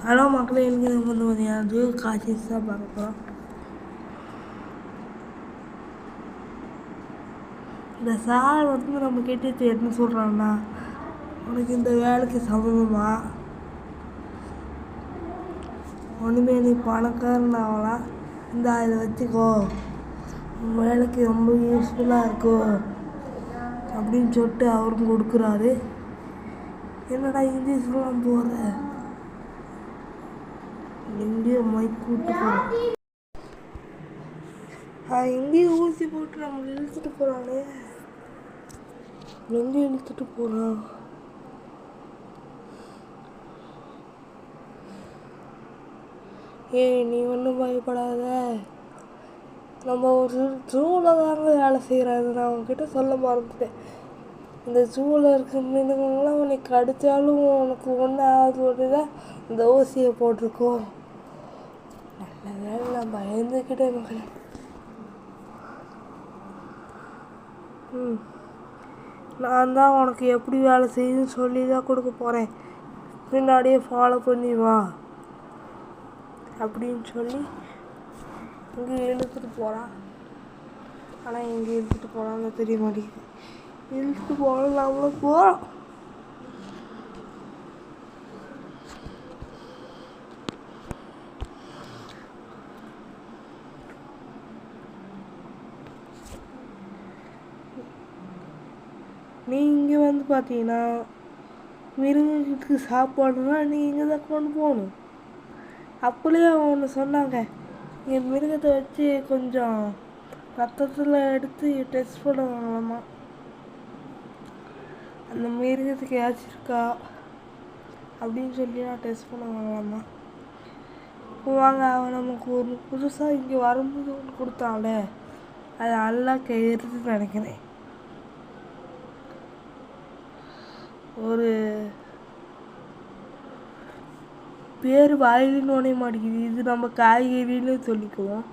Hello மக்களே, எனக்கு வந்து பார்த்தீங்கன்னா ஜூ காய்ச்சிஸ் தான் பார்க்க போகிறோம். இந்த சார் வந்து நம்ம கேட்டு என்ன சொல்கிறான்னா, உனக்கு இந்த வேலைக்கு சம்மந்தமா ஒன்றுமே நீ பணக்காரன் ஆகலாம், இந்த இதை வச்சுக்கோ, வேலைக்கு ரொம்ப யூஸ்ஃபுல்லாக இருக்கும் அப்படின்னு சொல்லிட்டு அவரும் கொடுக்குறாரு. என்னடா இங்கிலீஷ்லாம் போகிற, எங்கேயோ மைக் கூப்பிட்டு போகிறேன், எங்கேயும் ஊசி போட்டு நம்மளை இழுத்துட்டு போகிறானே, எங்கேயும் இழுத்துட்டு போகிறான். நீ ஒன்றும் பயப்படாத, நம்ம ஒரு ஜூவில் தாங்க வேலை செய்கிறாங்க. நான் அவங்கக்கிட்ட சொல்ல மறந்துட்டேன். இந்த ஜூவில் இருக்க மீனுங்களாம் உனக்கு கடித்தாலும் உனக்கு ஒன்றும் ஆகாது ஒன்று தான் இந்த ஊசியை போட்டிருக்கோம். நல்ல வேலை நான் பயந்துக்கிட்டேன் மக்களே. நான் தான் உனக்கு எப்படி வேலை செய்யுதுன்னு சொல்லி தான் கொடுக்க போகிறேன், பின்னாடியே ஃபாலோ பண்ணி வா அப்படின்னு சொல்லி இங்கே இழுத்துட்டு போகிறான். ஆனால் எங்கே இழுத்துட்டு போகிறான்னு தெரிய மாட்டேங்குது. இழுத்துட்டு போகணும், நம்மளும் போகிறோம். நீங்கள் வந்து பார்த்தீங்கன்னா மிருகத்துக்கு சாப்பாடுனா நீங்கள் தான் கொண்டு போகணும். அப்படியே ஒன்று சொன்னாங்க, என் மிருகத்தை வச்சு கொஞ்சம் ரத்தத்தில் எடுத்து டெஸ்ட் பண்ணுவாங்களாம்மா. அந்த மிருகத்துக்கு ஏதாச்சும் இருக்கா அப்படின்னு சொல்லி நான் டெஸ்ட் பண்ணுவாங்களாம்மா. வாங்க, அவன் நமக்கு ஒரு புதுசாக இங்கே வரும்போது ஒன்று கொடுத்தாங்களே, அது நல்லா கயிறுன்னு நினைக்கிறேன். ஒரு பேர் வாயிலின்னு ஒன்றே மாட்டேங்குது. இது நம்ம காய்கறின்னு சொல்லிக்குவோம்.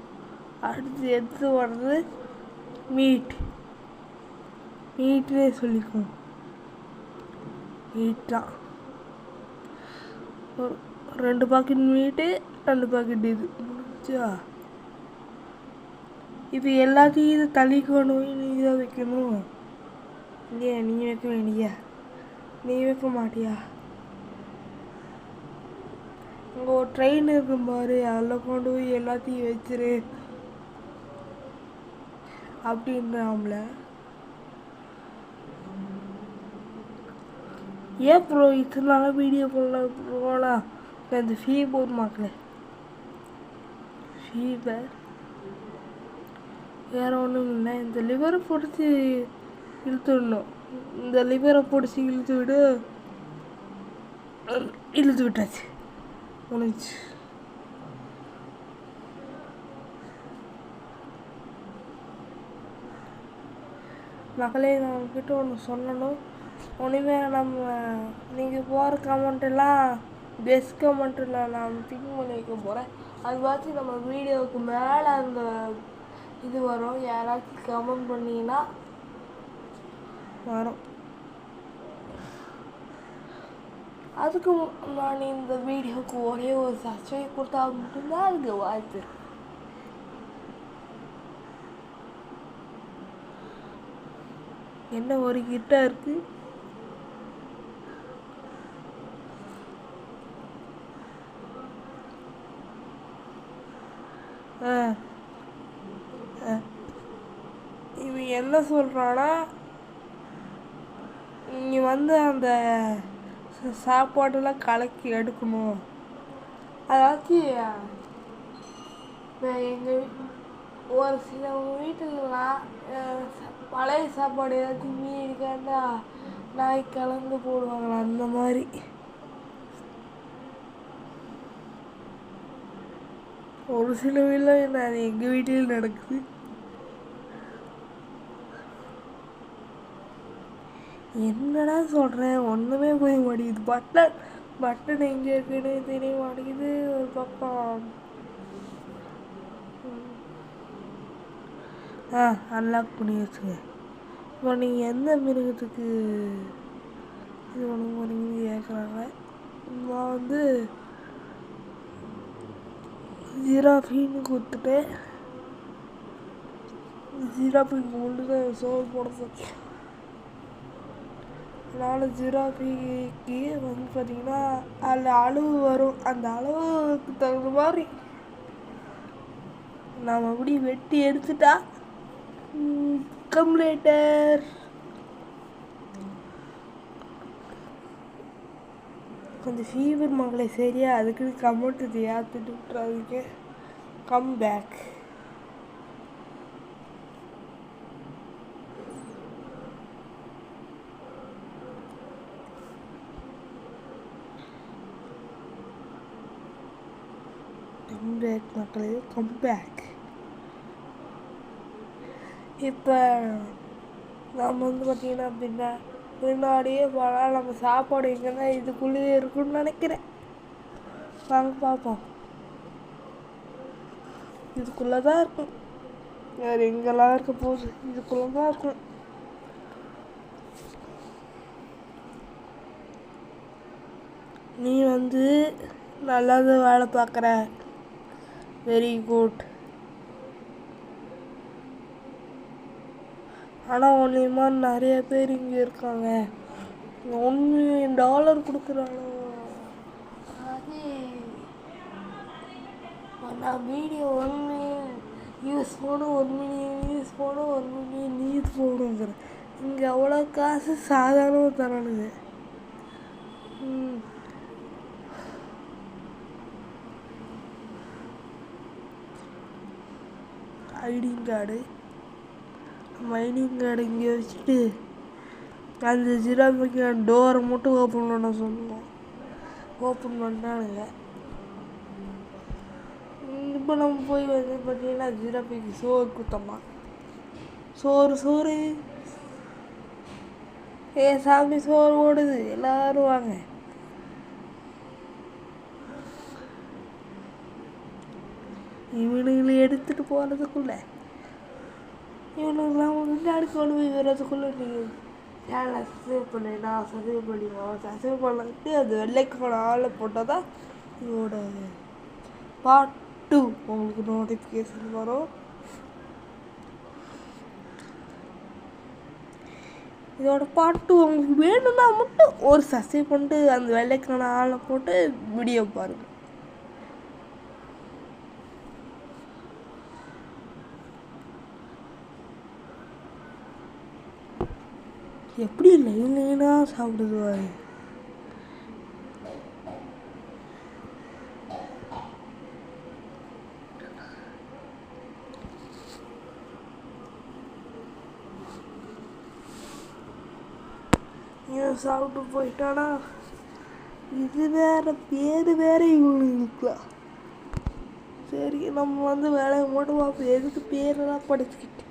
அடுத்து எடுத்து வர்றது மீட்னே சொல்லிக்குவோம். மீட் தான். ஒரு 2 பாக்கெட் மீட்டு, 2 பாக்கெட் இது முடிச்சா. இது எல்லாத்தையும் இதை தள்ளிக்கணும், நீ தான் வைக்கணும். ஏன் நீ வைக்க வேண்டியா? நீ வைக்க மாட்டியா? அங்கே ஒரு ட்ரெயின் இருக்கும் பாரு, அதில் கொண்டு போய் எல்லாத்தையும் வச்சிரு அப்படின்றாம்ல. ஏன் ப்ரோ இத்தனை நாளாக வீடியோ போகலாம்? இந்த ஃபீவர் மக்களே, ஃபீவர் வேறு ஒன்றும் இல்லை. இந்த லிவரை பிடிச்சி இழுத்துடணும். இந்த லிவரை பிடிச்சி இழுத்து விட்டாச்சு, முடிஞ்சு. மக்களே, நான் உங்ககிட்ட ஒன்று சொல்லணும். ஒன்றுமே நீங்கள் போகிற கமெண்ட்டெல்லாம் பெஸ்ட் கமெண்ட்டில் நான் திங்க் பண்ணி வைக்க போகிறேன். அது பார்த்து நம்ம வீடியோவுக்கு மேலே அந்த இது வரும். யாராச்சும் கமெண்ட் பண்ணிங்கன்னா வரும். அதுக்கு நான் இந்த வீடியோவுக்கு ஒரே ஒரு சப்ஸ்கிரைப் கொடுத்தா மட்டும்தான் அதுக்கு வாய்ப்பு. என்ன ஒரு கிட்ட இருக்கு, இவன் என்ன சொல்கிறான்னா, நீ வந்து அந்த சாப்பாடெல்லாம் கலக்கி எடுக்கணும். அதாச்சும் எங்கள் ஒரு சில வீட்டுலாம் பழைய சாப்பாடு ஏதாச்சும் மீறிக்காண்டா நாய் கலந்து போடுவாங்களா, அந்த மாதிரி. ஒரு சில வீட்டில் நான் எங்கள் வீட்டில் நடக்குது. என்னடா சொல்கிறேன், ஒன்றுமே புரிய மாட்டேங்குது. பட்டன் எங்கே இருக்குன்னு தெரிய மாட்டேங்குது. ஒரு பக்கம் அன்லாக் பண்ணி வச்சுங்க. இப்போ நீங்கள் எந்த மிருகத்துக்கு இது பண்ண போகிறீங்கன்னு கேட்குறாங்க. நான் வந்து ஜிராஃபின்னு கொடுத்துட்டு ஜிராஃபிக்கு உள்ளே சோறு போட சொல்லி அதனால் ஜிராஃபிக்கு வந்து பார்த்திங்கன்னா அதில் அளவு வரும். அந்த அளவுக்கு தகுந்த மாதிரி நாம் அப்படி வெட்டி எடுத்துட்டா கம்ப்ளீட்டர். கொஞ்சம் ஃபீவர் மகளே சரியா, அதுக்குன்னு கமெண்ட் ஏற்றுட்டு விட்டுறாதீங்க. Come back. மக்களே கம் பேக். இப்போ நம்ம வந்து பார்த்திங்கன்னா அப்படின்னா முன்னாடியே போனால் நம்ம சாப்பாடு எங்கன்னா இதுக்குள்ளேயே இருக்குன்னு நினைக்கிறேன். வாங்க பார்ப்போம். இதுக்குள்ளே தான் இருக்கும், வேறு எங்கெல்லாம் இருக்க போகுது, இதுக்குள்ளே தான் இருக்கும். நீ வந்து நல்லது வேலை பார்க்குற, வெரி குட். ஆனால் ஒன்றுமா நிறைய பேர் இங்கே இருக்காங்க. $1 million கொடுக்குறாங்க. அது நான் வீடியோ 1 million வியூஸ் போகணும், 1 million வியூஸ் போகணும், 1 million வியூஸ் போகணுங்கிறேன். இங்கே அவ்வளோ காசு சாதாரணமாக தரானுங்க. ஐடிங் கார்டு இங்கே வச்சுட்டு அந்த ஜிராஃபிக்கு டோரை மட்டும் ஓப்பன் பண்ண சொன்னோம். ஓப்பன் பண்ணிட்டானுங்க. இப்போ நம்ம போய் வந்து பார்த்தீங்கன்னா ஜிராஃபிக்கு சோறு கொடுத்தோம்மா. சோறு சாமி சோறு ஓடுது, எல்லோரும் வாங்க. இவனுங்களை எடுத்துகிட்டு போகிறதுக்குள்ளே இவனுங்களாம் முன்னாடி கொண்டு போய் வர்றதுக்குள்ளே நீங்கள் சேனலை சப்ஸ்கிரைப் பண்ணினா சப்ஸ்கிரைப் பண்ணிடுவோம். சப்ஸ்கிரைப் பண்ணிட்டு அது வெள்ளைக்கான ஆளை போட்டால் தான் இதோட பார்ட் 2 உங்களுக்கு நோட்டிஃபிகேஷன் வரும். இதோட பார்ட் 2 உங்களுக்கு வேணும்னா மட்டும் ஒரு சப்ஸ்கிரைப் பண்ணிட்டு அந்த வெள்ளைக்கான ஆளை போட்டு வீடியோ பாருங்கள். எப்படி லைனா சாப்பிடுவாரு. இவன் சாப்பிட்டு போயிட்டானா இது வேற பேர் வேற இவங்களுக்குலாம். சரி நம்ம வந்து வேலையை மட்டும் பார்ப்போம். எதுக்கு பேரெல்லாம் படிச்சுக்கிட்டு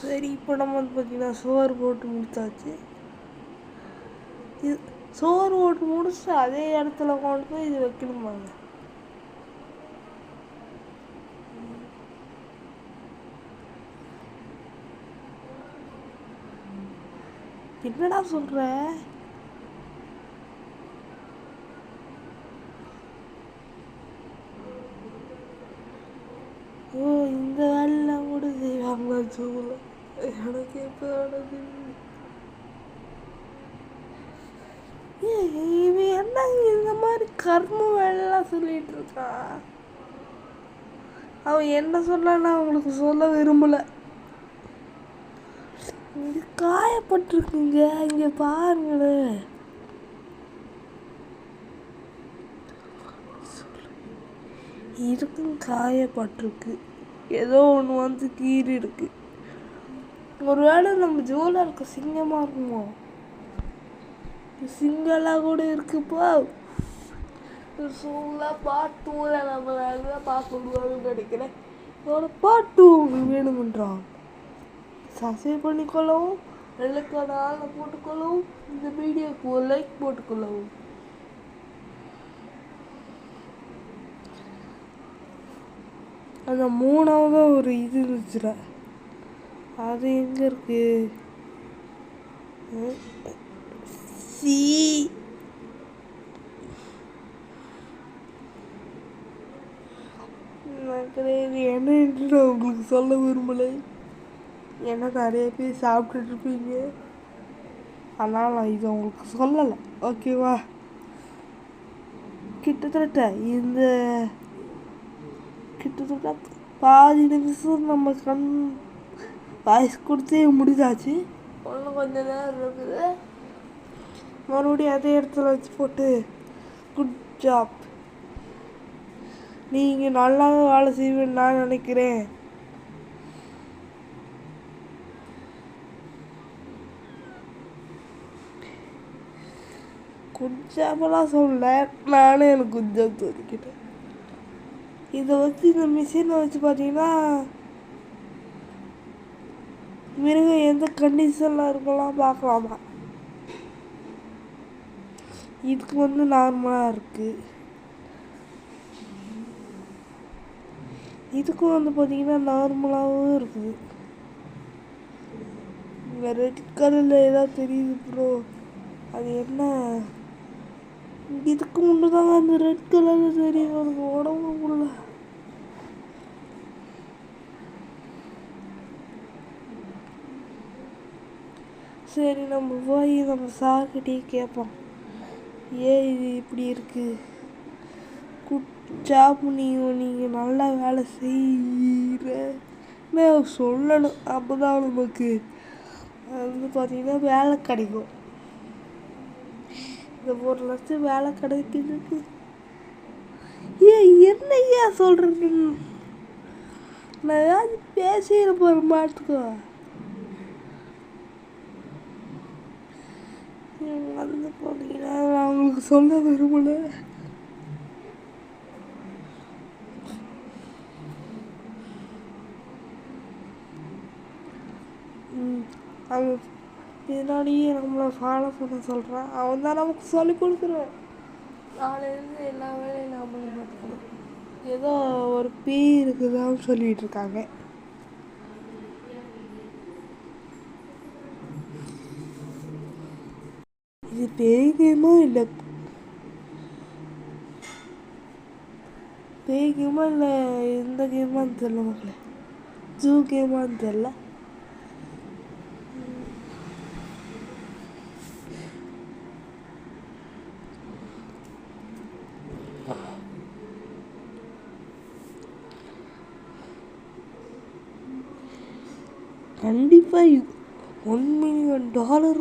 சரி. இப்போ நம்ம வந்து பார்த்திங்கன்னா சோறு போட்டு முடிச்சாச்சு. இது சோறு போட்டு முடிச்சு அதே இடத்துல கொண்டு போய் இது வைக்கணுமாங்க. என்னடா சொல்ற? ஓ இந்த வேலைலாம் கூட செய்வாங்களா ஜூல? எனக்கு எப்போ ஆனது? இவன் என்ன இந்த மாதிரி கர்ம வேலைலாம் சொல்லிட்டு இருக்கான்? அவன் என்ன சொன்னான்னு அவங்களுக்கு சொல்ல விரும்பல. இங்க காயப்பட்டிருக்குங்க, இங்க பாருங்களேன். இதுக்கும் காயப்பட்டிருக்கு. ஏதோ ஒன்று வந்து கீறி இருக்கு. ஒருவேளை நம்ம ஜூல இருக்க சிங்கமாக இருக்குமோ? சிங்கெல்லாம் கூட இருக்குப்பா. சூலாம் பார்ட் 2 நம்ம வேலை பார்க்க முடியாதுன்னு நினைக்கிறேன். இதோட பார்ட் 2 உங்களுக்கு வேணுமென்றான் சப்ஸ்கிரைப் பண்ணிக்கொள்ளவும், வெள்ளைக்கான ஆளை போட்டுக்கொள்ளவும், இந்த வீடியோக்கு ஒரு லைக் போட்டுக்கொள்ளவும். அந்த 3வது ஒரு இது இருந்துச்சுல, அது எங்கே இருக்கு? சி இது என்ன என்று நான் உங்களுக்கு சொல்ல விரும்பலை. ஏன்னா நிறைய பேர் சாப்பிட்டுட்டு இருப்பீங்க. அதனால் நான் இதை உங்களுக்கு சொல்லலை. ஓகேவா? கிட்டத்தட்ட பாதி நிமிஷம் நம்ம வாய்ஸ் கொடுத்தே முடிஞ்சாச்சு. ஒன்றும் கொஞ்சம் நேரம் இருக்குது. மறுபடியும் அதே இடத்துல வச்சு போட்டு குட் ஜாப், நீங்கள் நல்லா வேலை செய்வேன்னு நான் நினைக்கிறேன். குட் ஜாப்லாம் சொல்ல, நானே எனக்கு குட் ஜாப் தோணிக்கிட்டேன். இதை வச்சு இந்த மிஷினை வச்சு பார்த்தீங்கன்னா மிருகம் எந்த கண்டிஷனில் இருக்கலாம் பார்க்கலாமா. இதுக்கு நார்மலாக இருக்குது. இதுக்கும் பார்த்தீங்கன்னா நார்மலாகவும் இருக்குது. இந்த ரெட் கலரில் ஏதாவது தெரியுது ப்ரோ, அது என்ன? இதுக்கு முன்னதாங்க அந்த ரெட் கலரில் தெரியும் எனக்கு உடம்புக்குள்ள. சரி, நம்ம போய் நம்ம சார்கிட்டே கேட்போம், ஏன் இது இப்படி இருக்குது. குட் ஜாப், நீங்கள் நல்லா வேலை செய்கிற சொல்லணும். அப்போ தான் நமக்கு பார்த்தீங்கன்னா வேலை கிடைக்கும். இந்த 1 லட்சம் வேலை கிடைக்கிறதுக்கு என்னையா சொல்கிறது? நான் ஏதாவது பேசிட போகிற மாட்டுக்கோ. பார்த்தீங்கன்னா நான் உங்களுக்கு சொல்ல விரும்பல. அவன் பின்னாடியே நம்மளை ஃபாலோ பண்ண சொல்கிறான். அவன் தான் நமக்கு சொல்லி கொடுக்குறான். நாளையிலேருந்து எல்லா வேலையும் நம்மளை பார்த்துக்கணும். ஏதோ ஒரு பேய் இருக்குதான்னு சொல்லிகிட்டு இருக்காங்க. இது பேய் கேமா இல்லை எந்த கேமான்னு தெரியல மக்களே. ஜூ கேமான்னு தெரியல. கண்டிப்பாக $1 மில்லியன்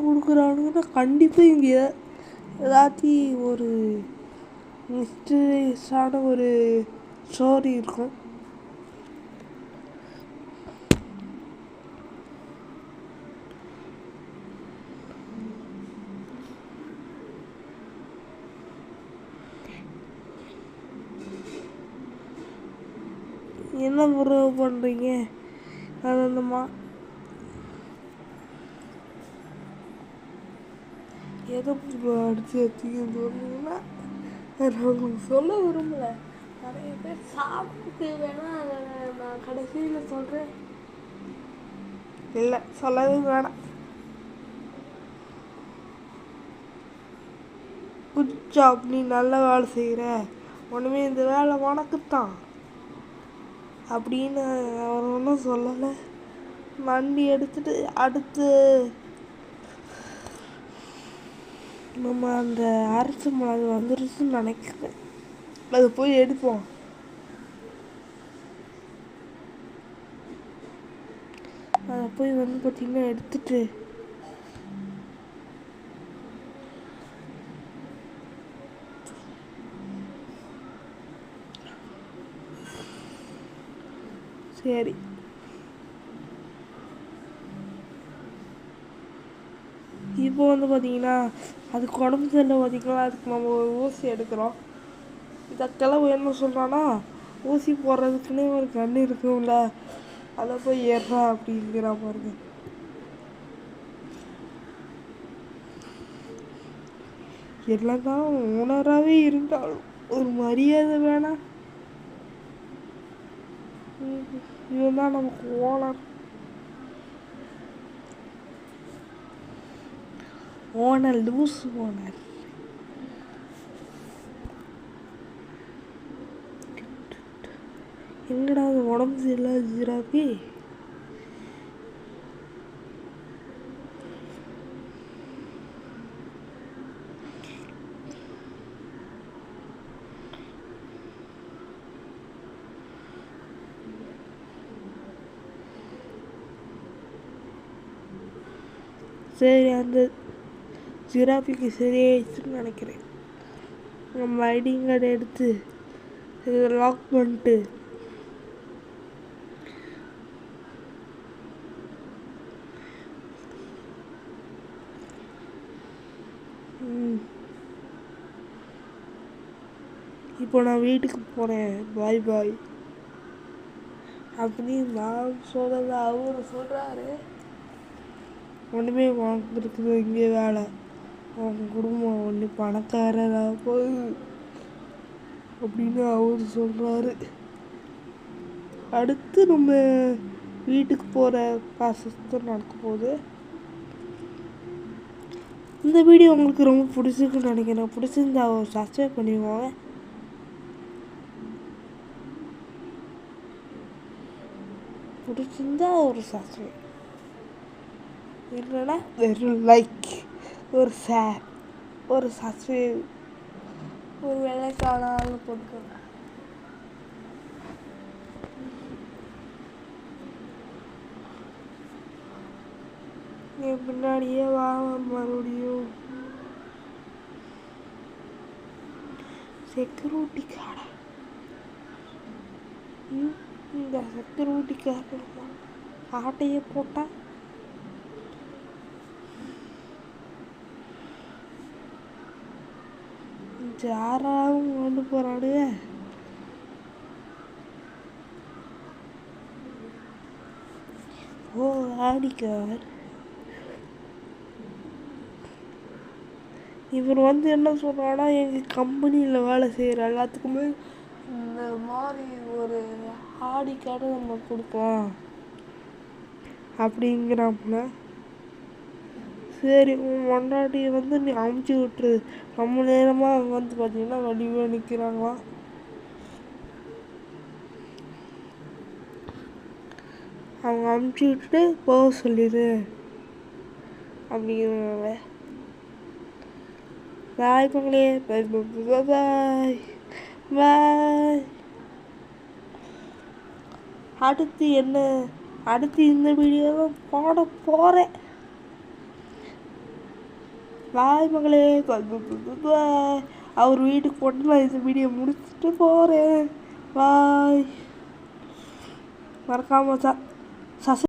கொடுக்குறானுங்கன்னா கண்டிப்பாக இங்கே ஏதாச்சும் ஒரு மிஸ்டீரியஸான ஒரு ஸ்டோரி இருக்கும். என்ன உறவு பண்ணுறீங்க? அது அந்தம்மா எதை அடித்து வச்சுக்கிங்கன்னா நான் உங்களுக்கு சொல்ல விரும்பலை. நிறைய பேர் சாப்பிட்டு வேணால் அதை நான் கடைசியில் சொல்கிறேன். இல்லை, சொல்லவே வேணாம். குட் ஜாப், நீ நல்ல வேலை செய்கிற, ஒன்றுமே இந்த வேலை உனக்குத்தான் அப்படின்னு அவர் ஒன்றும் சொல்லலை. வண்டி எடுத்துகிட்டு அடுத்து நம்ம அந்த அரைச்சி மிளகு வந்துருச்சுன்னு நினைக்கிறேன். அது போய் எடுப்போம். அதை போய் பார்த்திங்கன்னா எடுத்துட்டு சரி இப்போ பார்த்தீங்கன்னா அதுக்கு உடம்பு சரியில்லை. பார்த்திங்கன்னா அதுக்கு நம்ம ஒரு ஊசி எடுக்கிறோம். இதற்கெல்லாம் என்ன சொல்கிறான்னா, ஊசி போடுறதுக்குன்னே ஒரு கண் இருக்கும்ல, அதை போய் ஏறா அப்படிங்கிற பாருங்க. என்னதான் ஓனராகவே இருந்தாலும் ஒரு மரியாதை வேணாம். இவன் தான் நமக்கு ஓனர். Owner loose owner. எங்கடா அது உடம்பு சரியில்லை ஜிராஃபி? சரி, அந்த ஜிராஃபிக்கு சரியாயிடுச்சுன்னு நினைக்கிறேன். நம்ம ஐடிங் கார்டை எடுத்து இதை லாக் பண்ணிட்டு இப்போ நான் வீட்டுக்கு போகிறேன். பாய் பாய் அப்படின்னு நான் சொல்கிறத அவர் சொல்கிறாரு. ஒன்றுமே உனக்கு இருக்குது இங்கே வேலை, உன் குடும்பம் ஒன்று பணக்காரராக போகுது அப்படின்னு அவர் சொல்கிறாரு. அடுத்து நம்ம வீட்டுக்கு போகிற ப்ராசஸ் தான் நடக்க போகுது. இந்த வீடியோ உங்களுக்கு ரொம்ப பிடிச்சிருக்குன்னு நினைக்கிறேன். பிடிச்சிருந்தா சப்ஸ்கிரைப் பண்ணிக்கோங்க. பிடிச்சிருந்தா ஒரு சப்ஸ்கிரைப், இல்லைன்னா வெறும் லைக், ஒரு ஷேர், ஒரு சப்ஸ்கிரைப், ஒரு வேலைக்கான ஆள் போட்டுக்கோங்க. என் பின்னாடியே வா மறுபடியும். செக்யூரிட்டி கார்டா? இந்த செக்யூரிட்டி கார்டு ஆட்டையே போட்டா யாராவும் கொண்டு போறானுங்க. ஓ ஆடிக்கார். இவர் என்ன சொல்கிறான்னா, எங்கள் கம்பெனியில் வேலை செய்கிற எல்லாத்துக்குமே இந்த மாதிரி ஒரு ஆடி கார்டு நம்ம கொடுக்கலாம் அப்படிங்கிறாப்புல. சரி, உன் பொண்டாட்டியை நீ அமுச்சு விட்டுரு. ரொம்ப நேரமாக அங்கே பார்த்தீங்கன்னா வடிவாக நிற்கிறாங்களாம். அவங்க அமுச்சு விட்டுட்டு போக சொல்லிடு அப்படிங்கிறாங்க. பாய் மகளே, பாய் பாய் பாய். அடுத்து இந்த வீடியோவில் போட போகிறேன். பாய் மகளே, பாய். அவர் வீட்டுக்கு போட்டு நான் இந்த வீடியோ முடிச்சுட்டு போகிறேன். பாய். மறக்காம